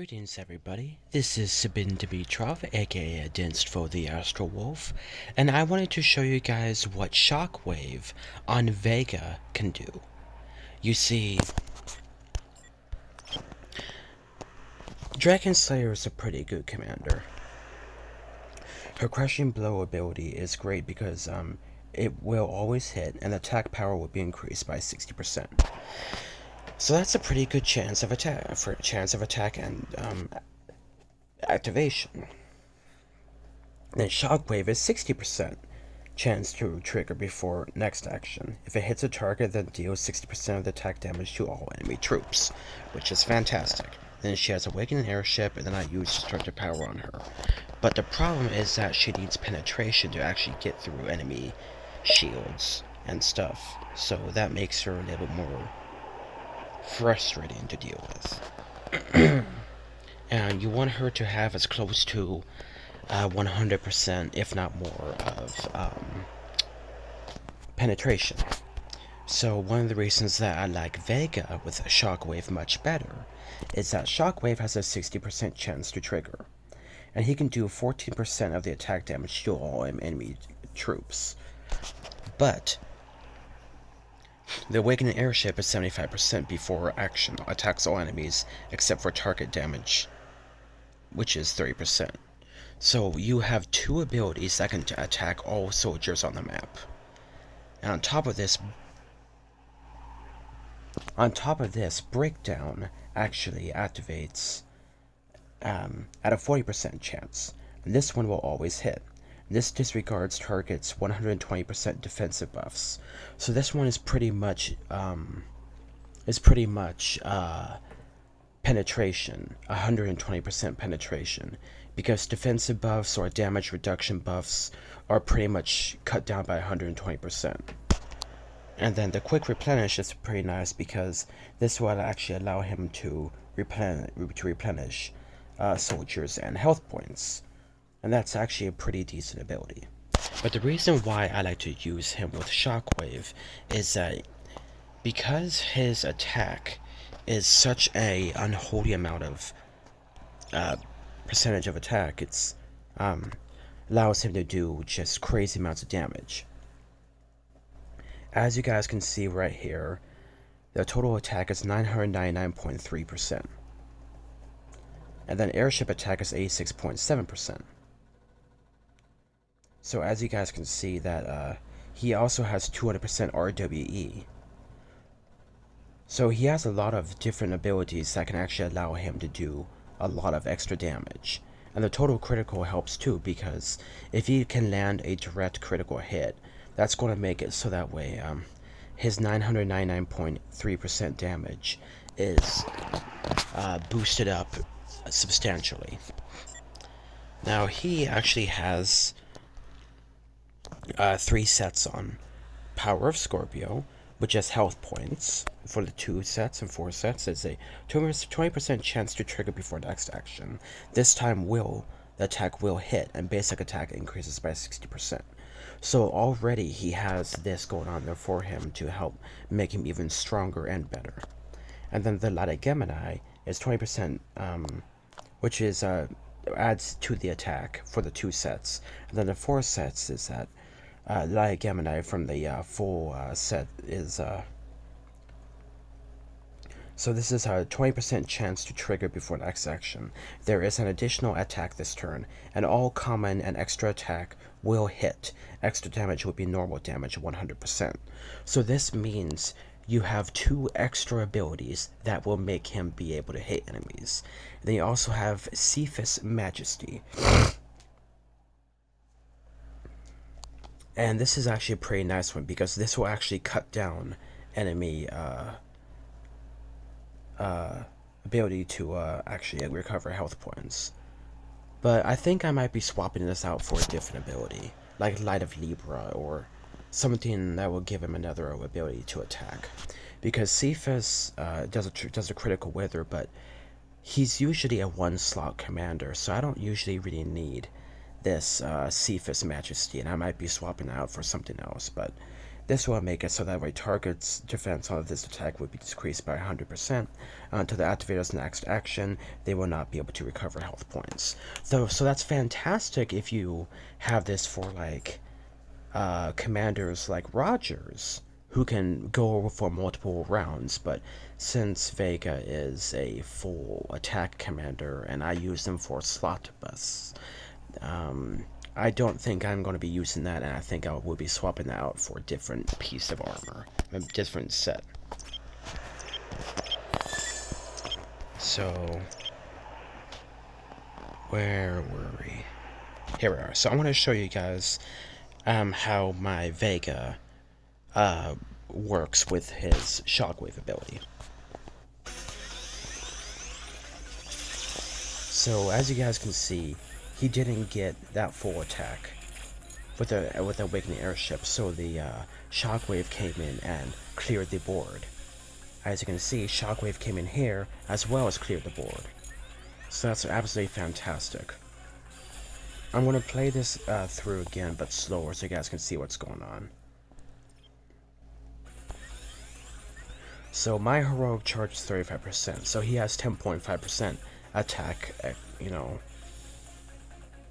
Greetings everybody, this is Sabin Dimitrov, aka Against for the Astral Wolf, and I wanted to show you guys what Shockwave on Vega can do. You see, Dragon Slayer is a pretty good commander. Her Crushing Blow ability is great because it will always hit and attack power will be increased by 60%. So that's a pretty good chance of attack and activation. Then Shockwave is 60% chance to trigger before next action. If it hits a target, then deals 60% of the attack damage to all enemy troops, which is fantastic. Then she has Awakened Airship, and then I use Destructive Power on her. But the problem is that she needs penetration to actually get through enemy shields and stuff, so that makes her a little more frustrating to deal with. And you want her to have as close to 100%, if not more, of penetration. So one of the reasons that I like Vega with Shockwave much better is that Shockwave has a 60% chance to trigger, and he can do 14% of the attack damage to all enemy troops. But the Awakening Airship is 75% before action, attacks all enemies except for target damage, which is 30%. So you have two abilities that can attack all soldiers on the map. And on top of this, Breakdown actually activates at a 40% chance. And this one will always hit. This disregards targets 120% defensive buffs. So this one is pretty much penetration, 120% penetration, because defensive buffs or damage reduction buffs are pretty much cut down by 120%. And then the quick replenish is pretty nice because this will actually allow him to replenish soldiers and health points. And that's actually a pretty decent ability. But the reason why I like to use him with Shockwave is that because his attack is such a unholy amount of percentage of attack, it's allows him to do just crazy amounts of damage. As you guys can see right here, the total attack is 999.3%. And then airship attack is 86.7%. So as you guys can see that he also has 200% RWE. So he has a lot of different abilities that can actually allow him to do a lot of extra damage. And the total critical helps too, because if he can land a direct critical hit, that's going to make it so that way his 999.3% damage is boosted up substantially. Now he actually has 3 sets on Power of Scorpio, which has health points for the 2 sets and 4 sets. It's a 20% chance to trigger before next action. This time the attack will hit, and basic attack increases by 60%. So already he has this going on there for him to help make him even stronger and better. And then the Light of Gemini is 20%, which is adds to the attack for the 2 sets. And then the 4 sets is that Light of Gemini from the full set is so this is a 20% chance to trigger before next action. There is an additional attack this turn, and all common and extra attack will hit. Extra damage will be normal damage 100%. So this means you have 2 extra abilities that will make him be able to hit enemies. And then you also have Cephas Majesty. And this is actually a pretty nice one because this will actually cut down enemy ability to actually recover health points. But I think I might be swapping this out for a different ability, like Light of Libra or something that will give him another ability to attack. Because Cephas does a critical wither, but he's usually a 1-slot commander, so I don't usually really need this Cephas Majesty, and I might be swapping out for something else. But This will make it so that way target's defense on this attack would be decreased by 100%. Until the activator's next action, they will not be able to recover health points. So that's fantastic if you have this for like commanders like Rogers, who can go for multiple rounds, but since Vega is a full attack commander and I use him for slot busts, I don't think I'm going to be using that, and I think I will be swapping that out for a different piece of armor, a different set. So, where were we? Here we are. So I want to show you guys how my Vega works with his shockwave ability. So as you guys can see, he didn't get that full attack with the awakening airship, so the shockwave came in and cleared the board. As you can see, shockwave came in here as well as cleared the board. So that's absolutely fantastic. I'm going to play this through again, but slower, so you guys can see what's going on. So my heroic charge is 35%, so he has 10.5% attack, you know.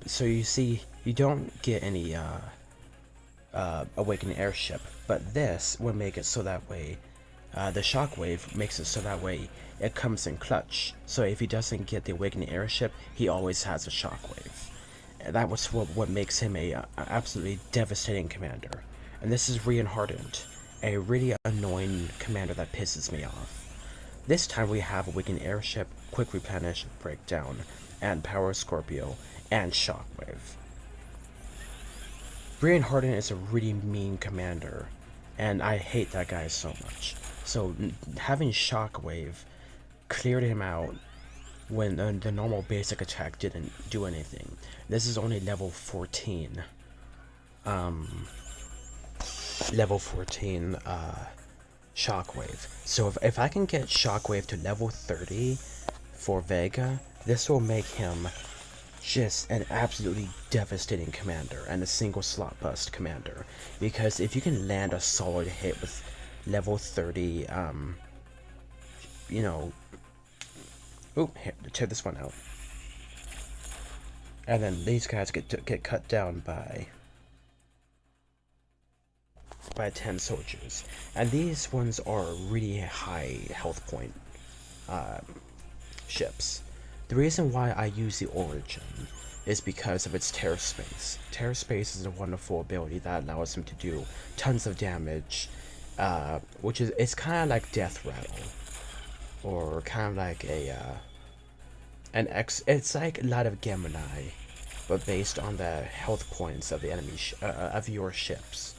So you see, you don't get any awakening airship, but this will make it so that way, the shockwave makes it so that way it comes in clutch. So if he doesn't get the awakening airship, he always has a shockwave. That was what makes him a absolutely devastating commander. And this is Reinhardt, a really annoying commander that pisses me off. This time we have Awakened Airship, Quick Replenish, Breakdown, and Power Scorpio, and Shockwave. Reinhardt is a really mean commander, and I hate that guy so much. So having Shockwave cleared him out when the normal basic attack didn't do anything. This is only level 14. Level 14 Shockwave. So if I can get Shockwave to level 30 for Vega, this will make him just an absolutely devastating commander and a single slot bust commander. Because if you can land a solid hit with level 30, you know, here, check this one out. And then these guys get cut down by 10 soldiers. And these ones are really high health point ships. The reason why I use the Origin is because of its Terror Space. Terror Space is a wonderful ability that allows him to do tons of damage, which is, it's kind of like Death Rattle, or kind of like it's like a lot of Gemini, but based on the health points of the enemy of your ships.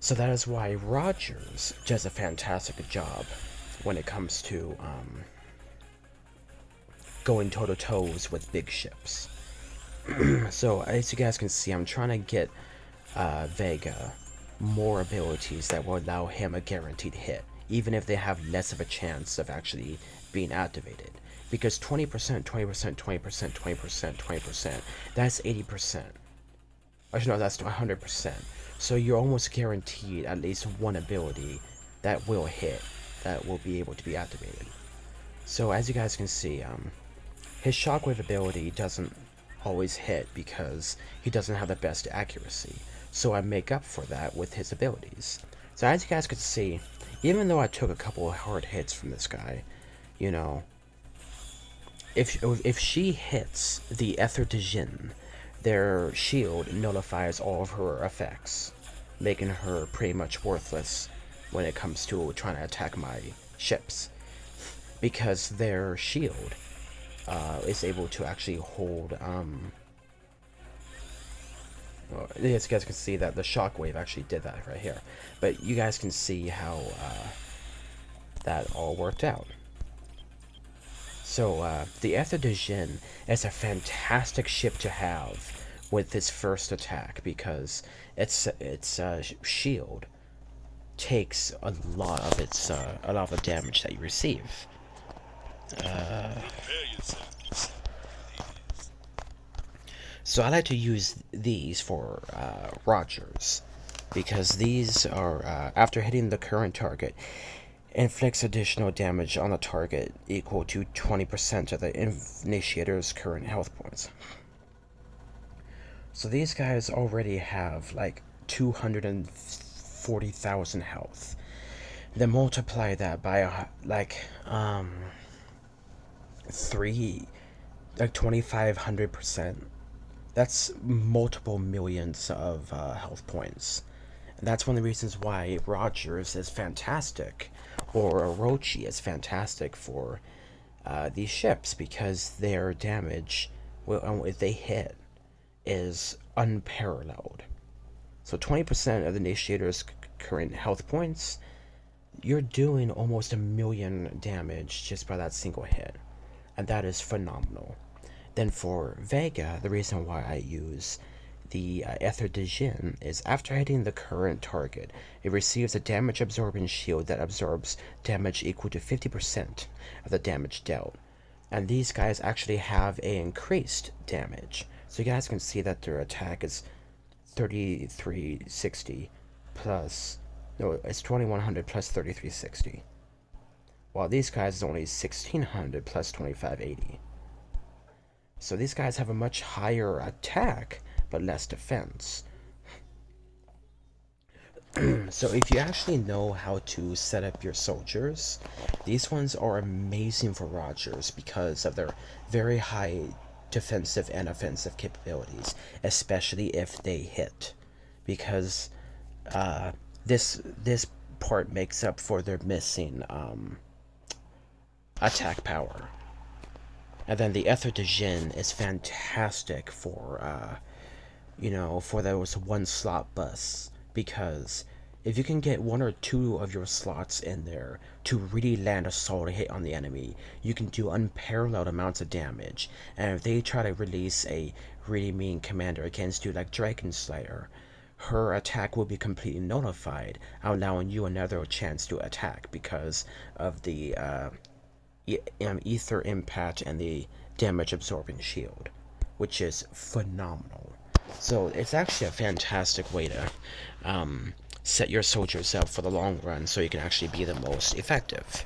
So that is why Rogers does a fantastic job when it comes to going toe-to-toes with big ships. So as you guys can see, I'm trying to get Vega more abilities that will allow him a guaranteed hit, even if they have less of a chance of actually being activated. Because 20%, 20%, 20%, 20%, 20%, that's 80%. Actually, no, that's 100%. So you're almost guaranteed at least one ability that will hit, that will be able to be activated. So as you guys can see, his Shockwave ability doesn't always hit because he doesn't have the best accuracy. So I make up for that with his abilities. So as you guys can see, even though I took a couple of hard hits from this guy, you know, if she hits the Ether de Jinn, their shield nullifies all of her effects, making her pretty much worthless when it comes to trying to attack my ships, because their shield is able to actually hold well, as you guys can see that the Shockwave actually did that right here, but you guys can see how that all worked out. So the Ether de Jinn is a fantastic ship to have with this first attack, because its shield takes a lot of the damage that you receive. So I like to use these for Rogers. because these are, after hitting the current target, inflicts additional damage on the target equal to 20% of the initiator's current health points. So these guys already have like 240,000 health. Then multiply that by like 2,500%. That's multiple millions of health points. And that's one of the reasons why Rogers is fantastic, or Orochi is fantastic for these ships, because their damage, if they hit, is unparalleled. So 20% of the initiator's current health points, you're doing almost 1,000,000 damage just by that single hit. And that is phenomenal. Then for Vega, the reason why I use the Ether de Jin is after hitting the current target, it receives a damage absorbing shield that absorbs damage equal to 50% of the damage dealt. And these guys actually have a increased damage. So you guys can see that their attack is 3360 plus, no, it's 2100 plus 3360. While these guys is only 1600 plus 2580. So these guys have a much higher attack, but less defense. So if you actually know how to set up your soldiers, these ones are amazing for Rogers because of their very high defensive and offensive capabilities, especially if they hit. Because this part makes up for their missing attack power. And then the Ether de Jin is fantastic for, for those one slot busts. Because if you can get one or two of your slots in there to really land a solid hit on the enemy, you can do unparalleled amounts of damage. And if they try to release a really mean commander against you like Dragon Slayer, her attack will be completely nullified, allowing you another chance to attack because of the ether impact and the damage absorbing shield, which is phenomenal. So it's actually a fantastic way to set your soldiers up for the long run so you can actually be the most effective.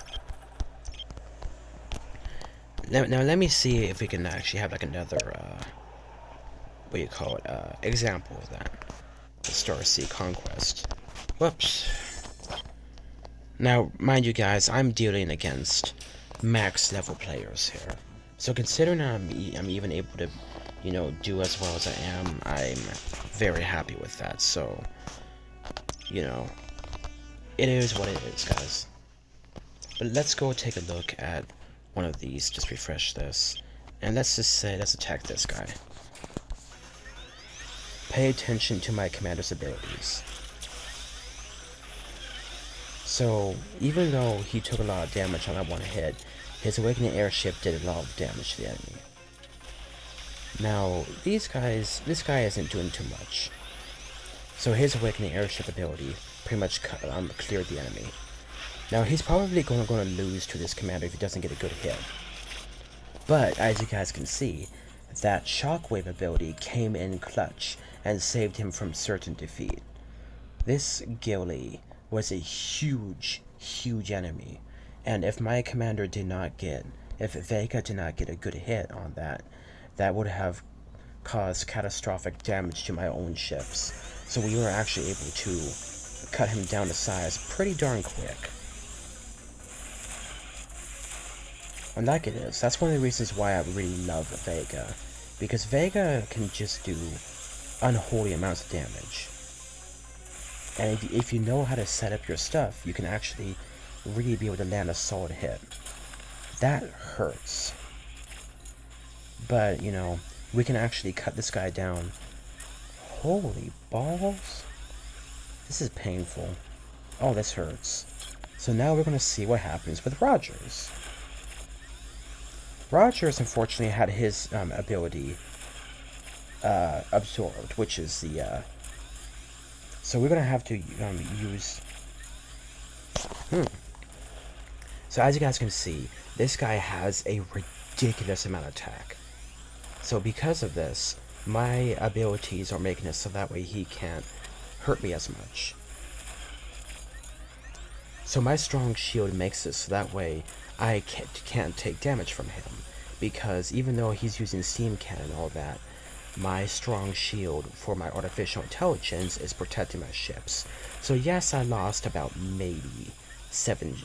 Now let me see if we can actually have like another example of that. The Star Sea Conquest. Whoops. Now, mind you guys, I'm dealing against max level players here. So considering I'm even able to, do as well as I am, I'm very happy with that. So, it is what it is, guys. But let's go take a look at one of these. Just refresh this. And let's attack this guy. Pay attention to my commander's abilities. So, even though he took a lot of damage on that one hit, his Awakening Airship did a lot of damage to the enemy. Now, this guy isn't doing too much. So his Awakening Airship ability pretty much cleared the enemy. Now, he's probably going to lose to this commander if he doesn't get a good hit. But, as you guys can see, that Shockwave ability came in clutch and saved him from certain defeat. This Gilly was a huge enemy, and if my commander if Vega did not get a good hit on that, that would have caused catastrophic damage to my own ships. So we were actually able to cut him down to size pretty darn quick. And like it is, that's one of the reasons why I really love Vega, because Vega can just do unholy amounts of damage. And if you know how to set up your stuff, you can actually really be able to land a solid hit. That hurts. But, we can actually cut this guy down. Holy balls. This is painful. Oh, this hurts. So now we're going to see what happens with Rogers. Rogers, unfortunately, had his ability absorbed, which is the... So we're going to have to use... So as you guys can see, this guy has a ridiculous amount of attack. So because of this, my abilities are making it so that way he can't hurt me as much. So my strong shield makes it so that way I can't take damage from him. Because even though he's using steam cannon and all that, my strong shield for my artificial intelligence is protecting my ships. So yes, I lost about maybe seven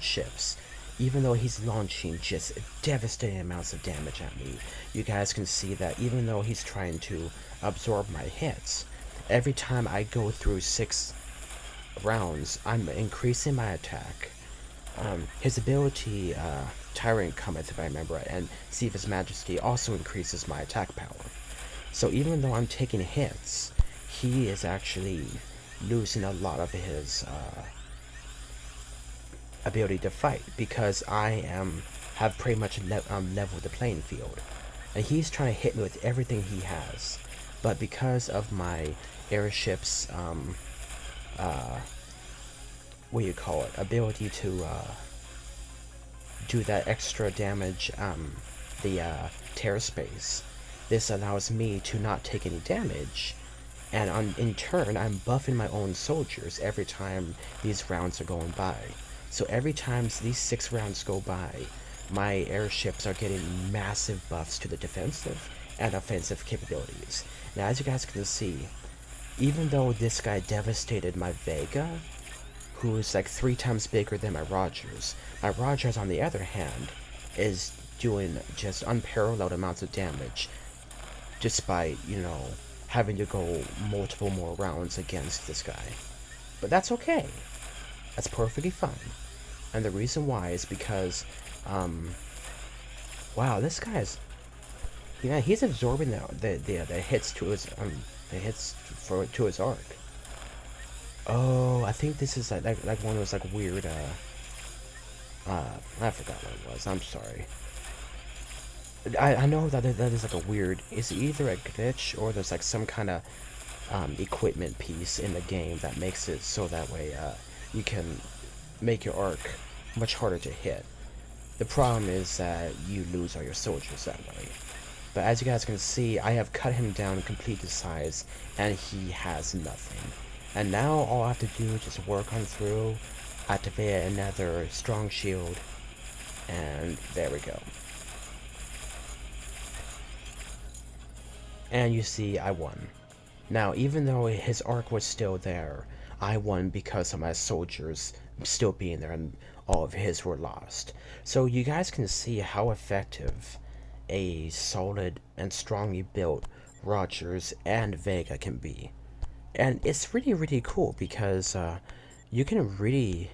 ships. Even though he's launching just devastating amounts of damage at me, you guys can see that even though he's trying to absorb my hits, every time I go through 6 rounds, I'm increasing my attack. His ability, Tyrant Cometh, if I remember right, and See of His Majesty also increases my attack power. So even though I'm taking hits, he is actually losing a lot of his ability to fight because I have pretty much leveled the playing field, and he's trying to hit me with everything he has. But because of my airship's what do you call it, ability to do that extra damage, the terror space, this allows me to not take any damage, and in turn I'm buffing my own soldiers every time these rounds are going by. So every time these 6 rounds go by, my airships are getting massive buffs to the defensive and offensive capabilities. Now as you guys can see, even though this guy devastated my Vega, who is like 3 times bigger than my Rogers on the other hand is doing just unparalleled amounts of damage despite, having to go multiple more rounds against this guy. But that's okay. That's perfectly fine. And the reason why is because, wow, this guy's, he's absorbing the hits to his, to his arc. Oh, I think this is like one of those like weird, I forgot what it was. I'm sorry. I know that is like a weird, it's either a glitch or there's like some kind of equipment piece in the game that makes it so that way you can make your arc much harder to hit. The problem is that you lose all your soldiers that way. But as you guys can see, I have cut him down complete to size and he has nothing. And now all I have to do is just work on through, activate another strong shield, and there we go. And you see, I won. Now, even though his arc was still there, I won because of my soldiers still being there and all of his were lost. So you guys can see how effective a solid and strongly built Rogers and Vega can be. And it's really, really cool because you can really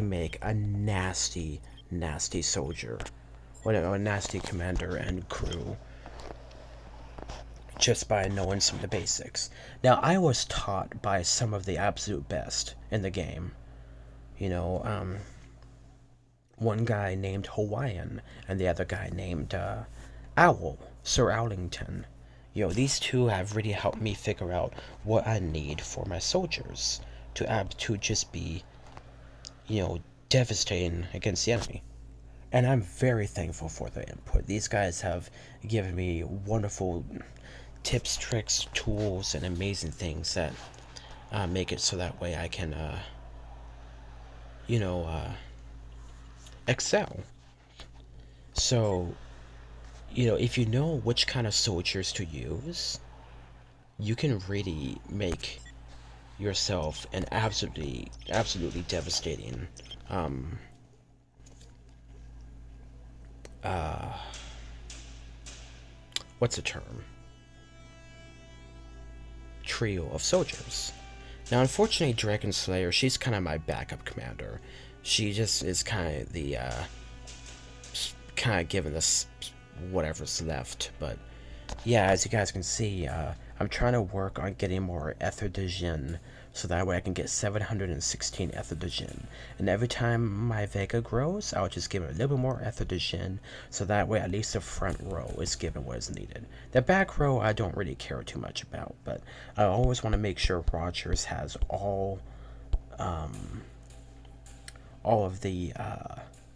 make a nasty soldier, or a nasty commander and crew, just by knowing some of the basics. Now, I was taught by some of the absolute best in the game. One guy named Hawaiian, and the other guy named Owl, Sir Owlington. These two have really helped me figure out what I need for my soldiers to just be, devastating against the enemy. And I'm very thankful for their input. These guys have given me wonderful tips, tricks, tools, and amazing things that make it so that way I can, excel. So, if you know which kind of soldiers to use, you can really make yourself an absolutely devastating what's the term? Trio of soldiers. Now, unfortunately, Dragon Slayer, she's kind of my backup commander. She just is kind of the kind of giving us whatever's left. But yeah, as you guys can see, I'm trying to work on getting more Ether de Jin, so that way I can get 716 Ether de Jin. And every time my Vega grows, I'll just give it a little bit more Ether de Jin, so that way at least the front row is given what is needed. The back row I don't really care too much about, but I always want to make sure Rogers has all of the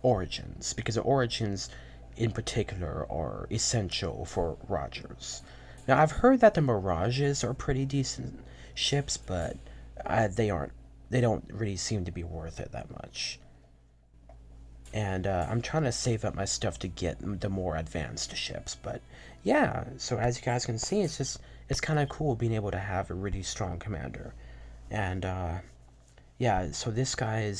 origins, because the origins in particular are essential for Rogers. Now, I've heard that the Mirages are pretty decent ships, but they aren't. They don't really seem to be worth it that much. And I'm trying to save up my stuff to get the more advanced ships. But yeah, so as you guys can see, it's kind of cool being able to have a really strong commander. And yeah, so this guy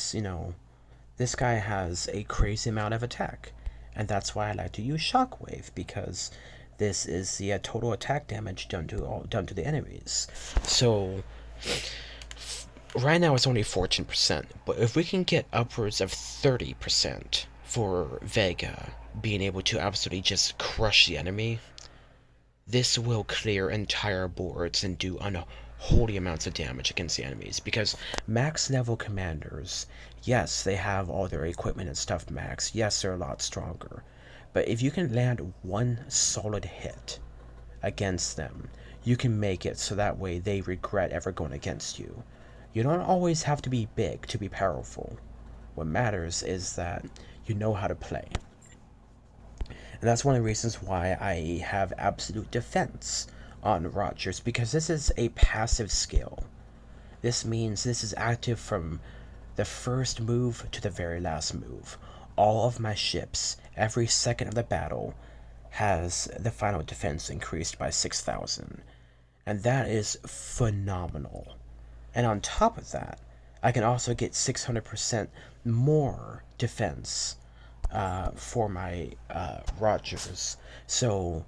has a crazy amount of attack, and that's why I like to use Shockwave, because this is the total attack damage done to the enemies. So right now it's only 14%, but if we can get upwards of 30% for Vega being able to absolutely just crush the enemy, this will clear entire boards and do unholy amounts of damage against the enemies. Because max level commanders, yes, they have all their equipment and stuff max, yes, they're a lot stronger, but if you can land one solid hit against them, you can make it so that way they regret ever going against you. You don't always have to be big to be powerful. What matters is that you know how to play. And that's one of the reasons why I have absolute defense on Rogers, because this is a passive skill. This means this is active from the first move to the very last move. All of my ships, every second of the battle, has the final defense increased by 6,000. And that is phenomenal. And on top of that, I can also get 600% more defense for my Rogers. So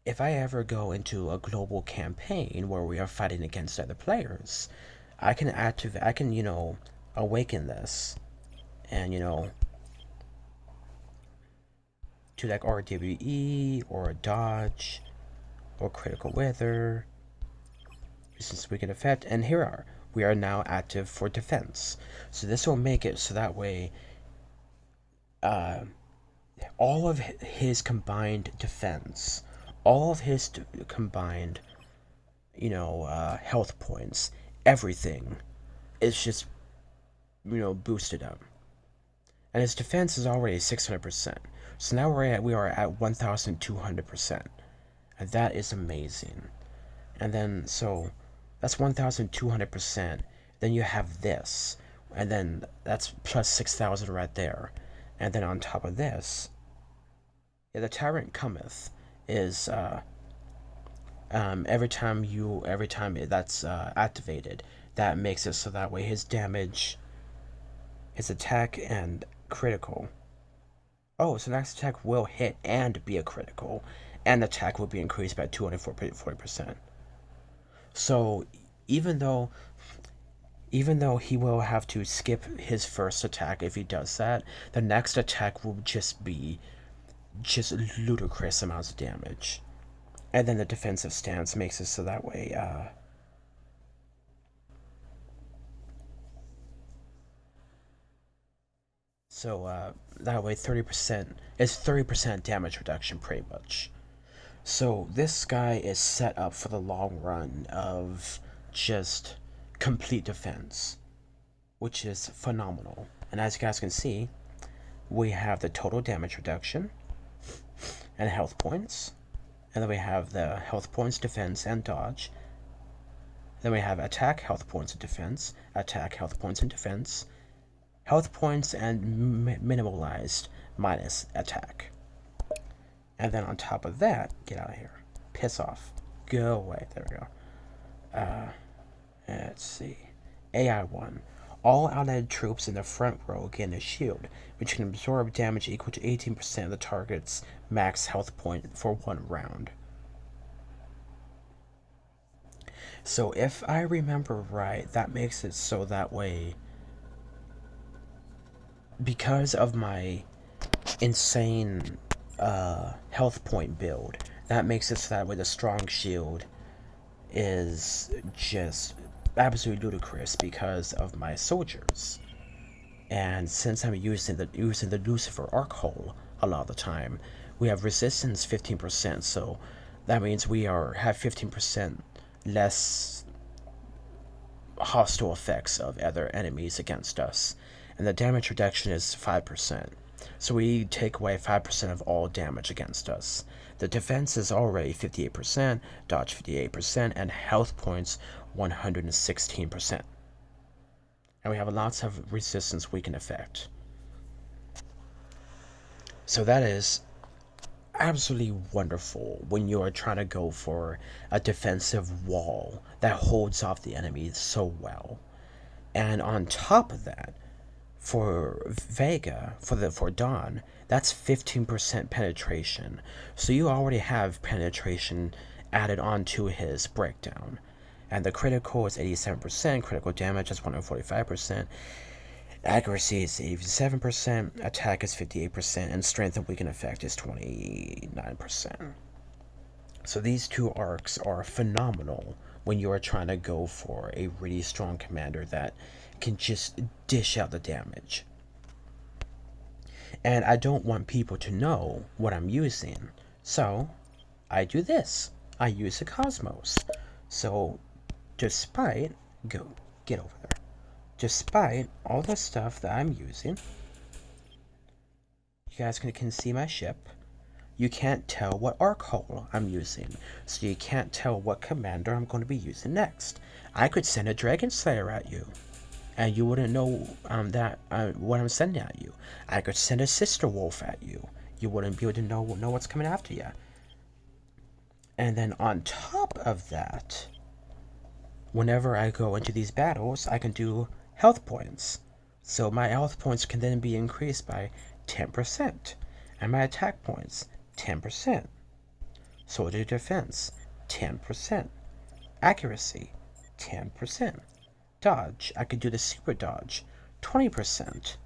if I ever go into a global campaign where we are fighting against other players, I can, awaken this and, to like RWE or dodge or critical weather, since we can effect, and we are now active for defense. So this will make it so that way uh, all of his combined defense, all of his combined, health points, everything is just, boosted up. And his defense is already 600%. So now we are at 1,200%. And that is amazing. And then, so that's 1,200%. Then you have this. And then that's plus 6,000 right there. And then on top of this, yeah, the Tyrant Cometh is every time that's activated, that makes it so that way his damage, his attack and critical. Oh, so next attack will hit and be a critical, and attack will be increased by 240%. So even though he will have to skip his first attack if he does that, the next attack will just be ludicrous amounts of damage. And then the defensive stance makes it so that way that way 30% is 30% damage reduction pretty much. So this guy is set up for the long run of just complete defense, which is phenomenal. And as you guys can see, we have the total damage reduction and health points, and then we have the health points, defense, and dodge. Then we have attack, health points, and defense, attack, health points, and defense, health points, and minimalized minus attack. And then on top of that, get out of here. Piss off. Go away. There we go. Let's see. AI1. All allied troops in the front row gain a shield, which can absorb damage equal to 18% of the target's max health point for 1 round. So if I remember right, that makes it so that way, because of my insane health point build, that makes it so that way the strong shield is just absolutely ludicrous because of my soldiers. And since I'm using the Lucifer Arc Hole a lot of the time, we have resistance 15%, so that means we have 15% less hostile effects of other enemies against us. And the damage reduction is 5%. So we take away 5% of all damage against us. The defense is already 58%, dodge 58%, and health points 116%. And we have lots of resistance weaken effect. So that is absolutely wonderful when you are trying to go for a defensive wall that holds off the enemy so well. And on top of that, for Vega, for Dawn, that's 15% penetration. So you already have penetration added onto his breakdown. And the critical is 87%, critical damage is 145%, accuracy is 87%, attack is 58%, and strength and weaken effect is 29%. So these two arcs are phenomenal when you are trying to go for a really strong commander that can just dish out the damage. And I don't want people to know what I'm using, so I do this. I use a Cosmos. So despite get over there. Despite all the stuff that I'm using, you guys can see my ship. You can't tell what arc hull I'm using, so you can't tell what commander I'm going to be using next. I could send a Dragon Slayer at you, and you wouldn't know what I'm sending at you. I could send a Sister Wolf at you. You wouldn't be able to know what's coming after you. And then on top of that, whenever I go into these battles, I can do health points. So my health points can then be increased by 10%, and my attack points 10%. Soldier defense 10%. Accuracy 10%. Dodge, I could do the super dodge 20%.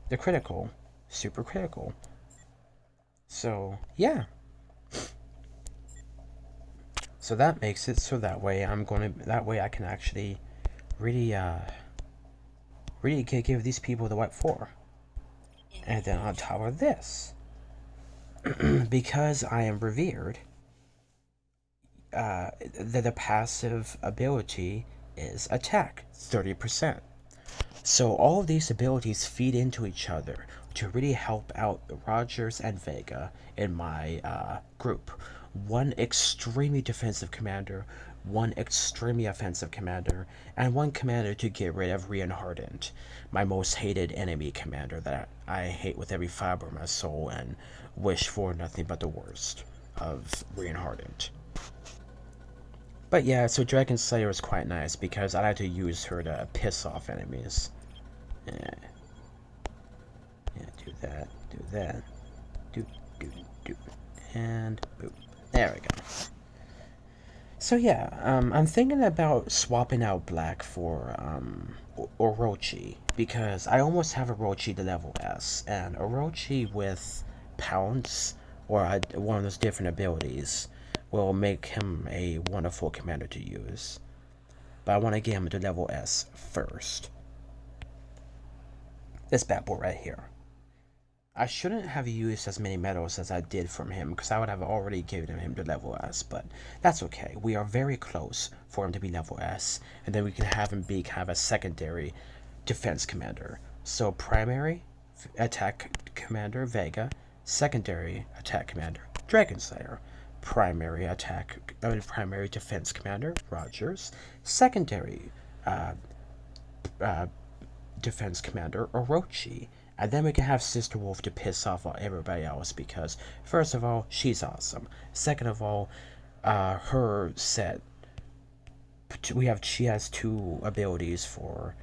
The critical, super critical. So yeah. So that makes it so that way I can actually really give these people the what for. And then on top of this, because I am revered, the passive ability is attack 30%. So all of these abilities feed into each other to really help out Rogers and Vega in my group. One extremely defensive commander, one extremely offensive commander, and one commander to get rid of Reinhardt, my most hated enemy commander that I hate with every fiber of my soul and wish for nothing but the worst of Reinhardt. But yeah, so Dragon Slayer is quite nice because I like to use her to piss off enemies. Yeah, do that, do, and boop. There we go. So yeah, I'm thinking about swapping out Black for Orochi because I almost have Orochi to level S, and Orochi with Pounce or one of those different abilities will make him a wonderful commander to use. But I want to get him to level S first. This bad boy right here. I shouldn't have used as many medals as I did from him because I would have already given him to level S, but that's okay. We are very close for him to be level S, and then we can have him be kind of a secondary defense commander. So primary attack commander, Vega. Secondary attack commander, Dragon Slayer. Primary defense commander, Rogers. Secondary defense commander, Orochi. And then we can have Sister Wolf to piss off everybody else because, first of all, she's awesome. Second of all, her set, she has two abilities for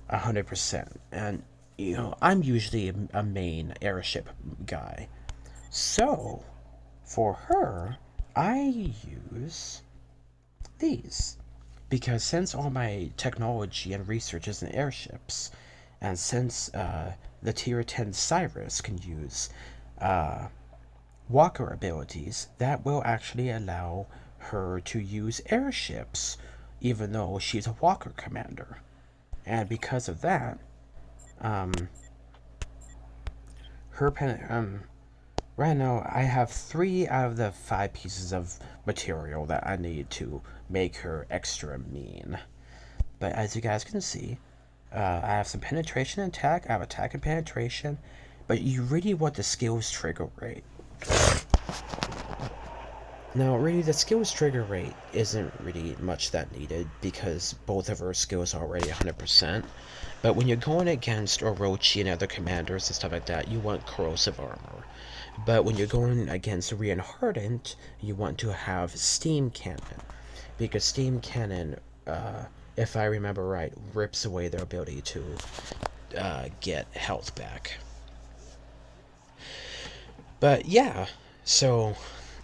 100%. And, you know, I'm usually a main airship guy. So, for her, I use these. Because since all my technology and research is in airships, and since the tier 10 Cyrus can use walker abilities, that will actually allow her to use airships, even though she's a walker commander. And because of that, right now I have 3 out of the 5 pieces of material that I need to make her extra mean. But as you guys can see, I have some penetration and attack. I have attack and penetration, But you really want the skills trigger rate. Now, really, the skills trigger rate isn't really much that needed because both of our skills are already 100%. But when you're going against Orochi and other commanders and stuff like that, you want corrosive armor. But when you're going against Reinhardt, you want to have steam cannon. Because steam cannon, if I remember right, rips away their ability to get health back. But yeah, so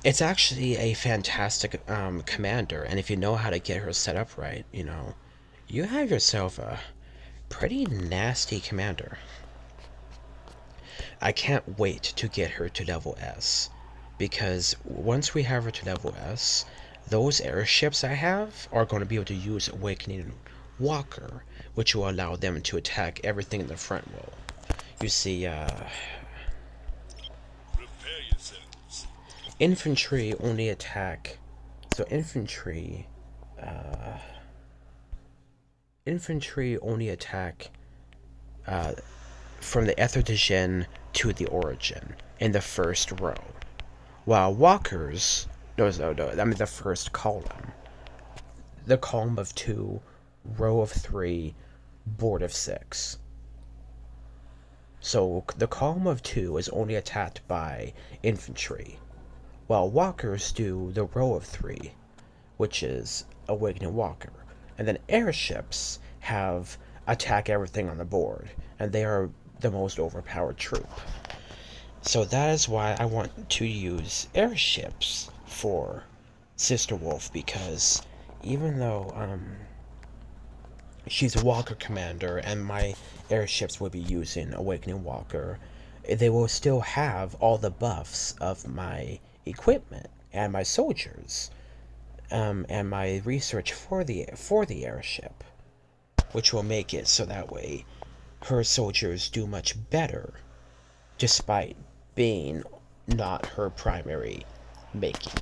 it's actually a fantastic commander, and if you know how to get her set up right, you know, you have yourself a pretty nasty commander. I can't wait to get her to level S, because once we have her to level S, those airships I have are going to be able to use Awakening Walker, which will allow them to attack everything in the front row. You see, infantry only attack. So infantry only attack from the Ether de Gen to the Origin in the first row, while walkers, no, I mean the first column, the column of 2, row of 3, board of 6. So the column of 2 is only attacked by infantry, while walkers do the row of 3, which is Awakening Walker. And then airships have attack everything on the board, and they are the most overpowered troop. So that is why I want to use airships for Sister Wolf, because even though she's a Walker commander and my airships will be using Awakening Walker, they will still have all the buffs of my equipment and my soldiers, and my research for the airship, which will make it so that way her soldiers do much better, despite being not her primary making.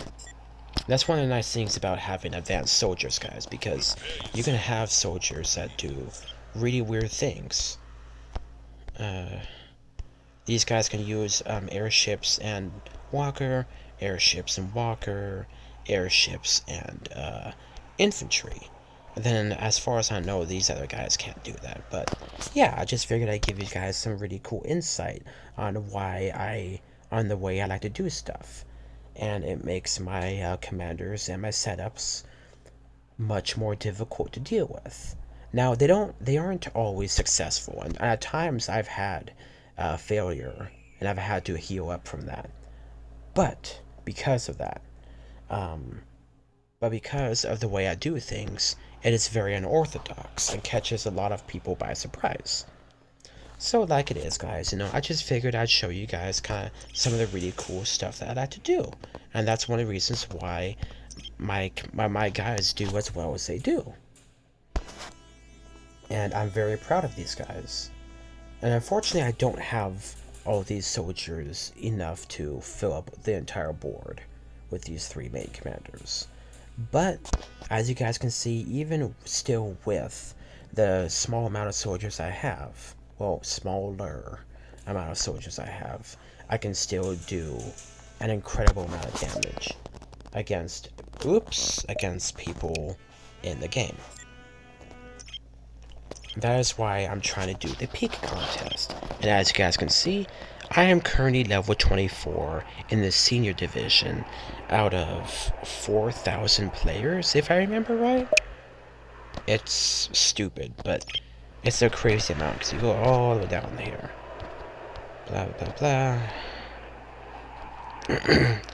That's one of the nice things about having advanced soldiers, guys, because you're gonna have soldiers that do really weird things. These guys can use airships and Walker, airships and Walker, airships and infantry. And then, as far as I know, these other guys can't do that. But yeah, I just figured I'd give you guys some really cool insight on on the way I like to do stuff, and it makes my commanders and my setups much more difficult to deal with. Now they aren't always successful, and at times I've had failure, and I've had to heal up from that. But because of that, because of the way I do things, it is very unorthodox and catches a lot of people by surprise. So like it is, guys, you know, I just figured I'd show you guys kind of some of the really cool stuff that I like to do. And that's one of the reasons why my guys do as well as they do. And I'm very proud of these guys. And unfortunately, I don't have all these soldiers enough to fill up the entire board with these 3 main commanders. But as you guys can see, even still with the small amount of soldiers I have, well, smaller amount of soldiers I have, I can still do an incredible amount of damage against people in the game. That is why I'm trying to do the peak contest. And as you guys can see, I am currently level 24 in the senior division out of 4,000 players, if I remember right. It's stupid, but it's a crazy amount because you go all the way down here. Blah, blah, blah.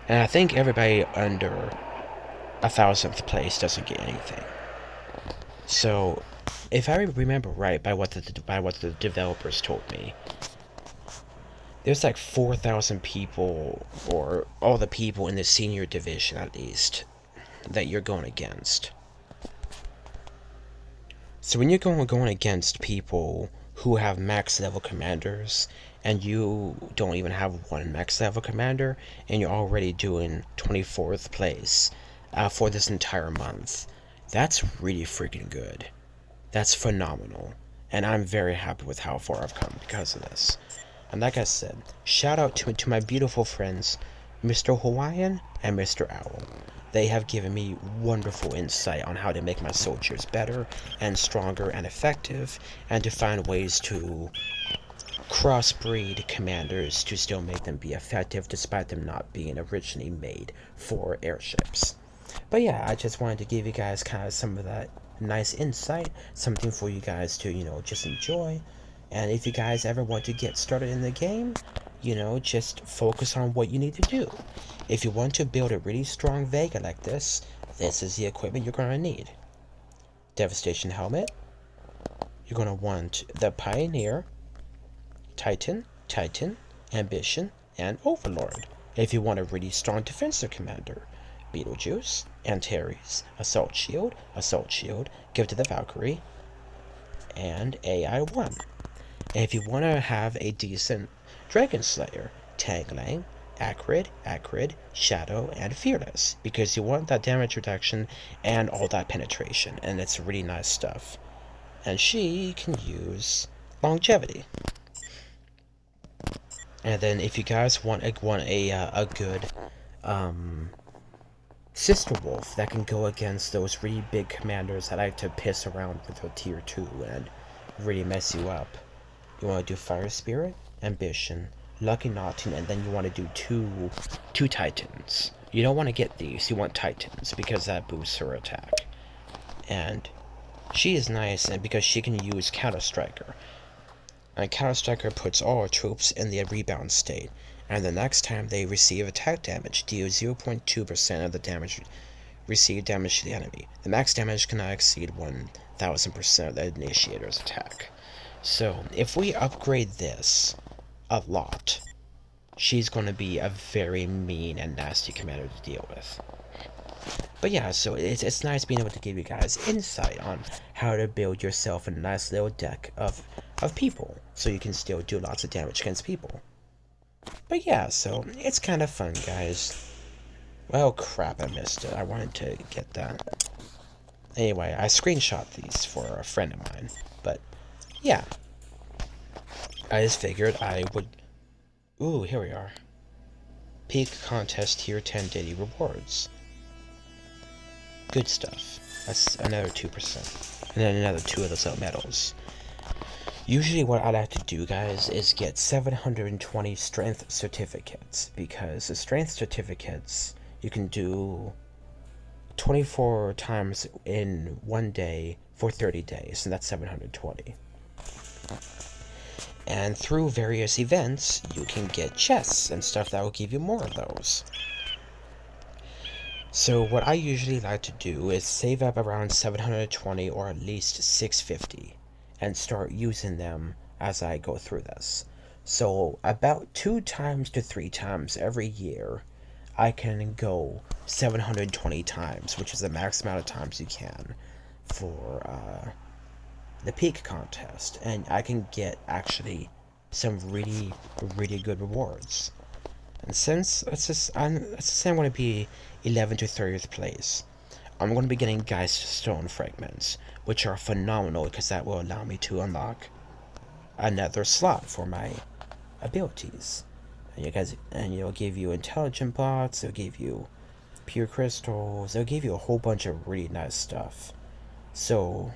And I think everybody under 1,000th place doesn't get anything. So, if I remember right, by what the developers told me, there's like 4,000 people, or all the people in the senior division at least, that you're going against. So when you're going against people who have max level commanders, and you don't even have one max level commander, and you're already doing 24th place for this entire month, that's really freaking good. That's phenomenal. And I'm very happy with how far I've come because of this. And like I said, shout out to my beautiful friends, Mr. Hawaiian and Mr. Owl. They have given me wonderful insight on how to make my soldiers better and stronger and effective, and to find ways to crossbreed commanders to still make them be effective despite them not being originally made for airships. But yeah, I just wanted to give you guys kind of some of that nice insight, something for you guys to, just enjoy. And if you guys ever want to get started in the game, just focus on what you need to do. If you want to build a really strong Vega like this is the equipment you're going to need. Devastation Helmet. You're going to want the Pioneer, Titan, Ambition, and Overlord. If you want a really strong defensive commander, Beetlejuice, Antares, Assault Shield, give it to the Valkyrie, and AI-1. And if you want to have a decent Dragon Slayer, Tanglang, Acrid, Shadow, and Fearless, because you want that damage reduction and all that penetration, and it's really nice stuff. And she can use Longevity. And then if you guys want a good Sister Wolf that can go against those really big commanders that like to piss around with a tier 2 and really mess you up, you want to do Fire Spirit, Ambition, Lucky Naughty, and then you want to do two Titans. You don't want to get these, you want Titans, because that boosts her attack. And she is nice, and because she can use Counter Striker. And Counter Striker puts all troops in the rebound state, and the next time they receive attack damage, deal 0.2% of the damage received damage to the enemy. The max damage cannot exceed 1000% of the initiator's attack. So, if we upgrade this a lot, she's going to be a very mean and nasty commander to deal with. But yeah, so it's nice being able to give you guys insight on how to build yourself a nice little deck of people, so you can still do lots of damage against people. But yeah, so it's kind of fun, guys. Well, crap, I missed it. I wanted to get that. Anyway, I screenshot these for a friend of mine. But yeah, I just figured I would... Ooh, here we are. Peak contest tier 10 daily rewards. Good stuff. That's another 2%. And then another 2 of those medals. Usually what I like to do, guys, is get 720 strength certificates, because the strength certificates you can do 24 times in one day for 30 days, and that's 720. And through various events, you can get chests and stuff that will give you more of those. So what I usually like to do is save up around 720 or at least 650. And start using them as I go through this. So about 2 times to 3 times every year, I can go 720 times, which is the max amount of times you can for the peak contest, and I can get actually some really good rewards. And since let's just say I'm going to be 11th to 30th place, I'm going to be getting Geist Stone fragments, which are phenomenal because that will allow me to unlock another slot for my abilities. And it'll give you intelligent bots, it'll give you pure crystals, it'll give you a whole bunch of really nice stuff. So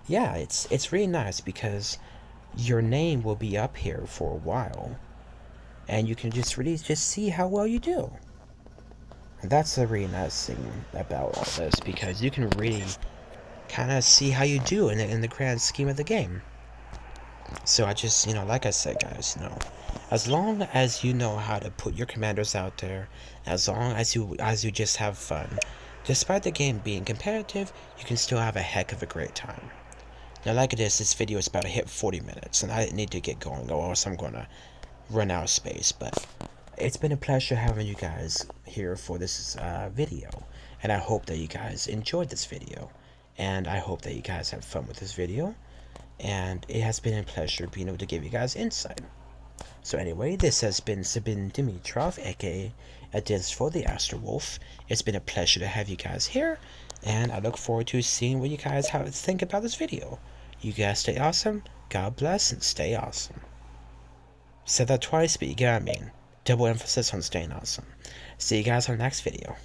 yeah, it's really nice because your name will be up here for a while, and you can just see how well you do. And that's the really nice thing about all this, because you can really kind of see how you do in the grand scheme of the game. So I just, like I said, guys, as long as you know how to put your commanders out there, as long as you just have fun, despite the game being competitive, you can still have a heck of a great time. Now, like it is, this video is about to hit 40 minutes, and I need to get going, or else I'm gonna run out of space. But it's been a pleasure having you guys here for this video, and I hope that you guys enjoyed this video, and I hope that you guys have fun with this video, and it has been a pleasure being able to give you guys insight. So anyway, this has been Sabin Dimitrov, aka Adis for the Astro Wolf. It's been a pleasure to have you guys here, and I look forward to seeing what you guys think about this video. You guys stay awesome, God bless, and stay awesome. Said that twice, but you get what I mean. Double emphasis on staying awesome. See you guys on the next video.